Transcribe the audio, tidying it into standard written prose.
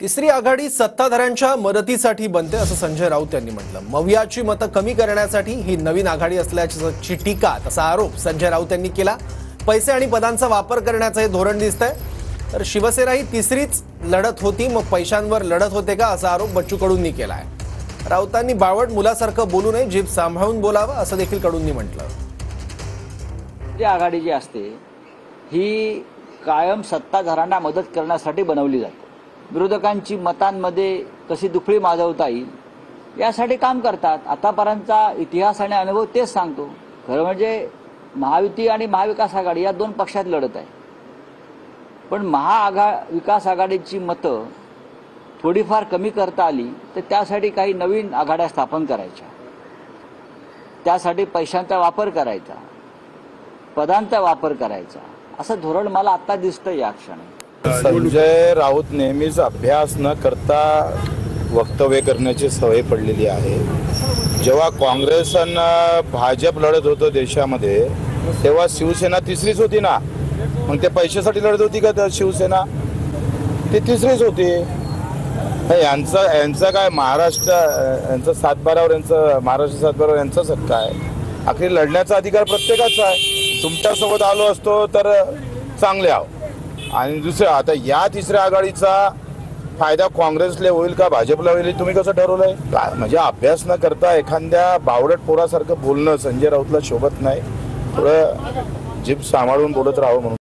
तिसरी आघाडी सत्ताधाऱ्यांच्या मदतीसाठी बनते असं संजय राऊत यांनी म्हटलं। मवियाची मतं कमी करण्यासाठी ही नवीन आघाडी असल्याची टीका तसा आरोप संजय राऊत यांनी केला। पैसे आणि पदांचा वापर करण्याचं हे धोरण दिसतंय। तर शिवसेना ही तिसरीच लढत होती, मग पैशांवर लढत होते का असा आरोप बच्चू कडूंनी केलाय। राऊतांनी बावट मुलासारखं बोलू नये, जीभ सांभाळून बोलावं असं देखील कडूंनी म्हटलं। जी आघाडी जी असते ही कायम सत्ताधाऱ्यांना मदत करण्यासाठी बनवली जाते। विरोधकांची मतांमध्ये कशी दुखळी माजवता येईल यासाठी काम करतात। आतापर्यंतचा इतिहास आणि अनुभव तेच सांगतो। खरं म्हणजे महायुती आणि महाविकास आघाडी या दोन पक्षात लढत आहे, पण महाविकास आघाडीची मतं थोडीफार कमी करता आली तर त्यासाठी काही नवीन आघाड्या स्थापन करायच्या, त्यासाठी पैशांचा वापर करायचा, पदांचा वापर करायचा, असं धोरण मला आता दिसतं या क्षणी। संजय राऊत नेहमीच अभ्यास न करता वक्तव्य करण्याची सवय पडलेली आहे। जेव्हा काँग्रेस आणि भाजप लढत होतं देशामध्ये तेव्हा शिवसेना तिसरीच होती ना, मग ते पैशासाठी लढत होती का शिवसेना? ती तिसरीच होती। यांचा काय महाराष्ट्र यांचा सातबारावर महाराष्ट्र सातबारावर यांचाच हक्क आहे। आखरी लढण्याचा अधिकार प्रत्येकाचा आहे। तुमच्यासोबत आलो असतो तर चांगले आहो। आणि दुसरं आता या तिसऱ्या आघाडीचा फायदा काँग्रेसला होईल का भाजपला होईल तुम्ही कसं ठरवलंय? काय म्हणजे अभ्यास न करता एखाद्या बावडट पोरासारखं बोलणं संजय राऊतला शोभत नाही। थोडं जीभ सांभाळून बोलत राहावं म्हणून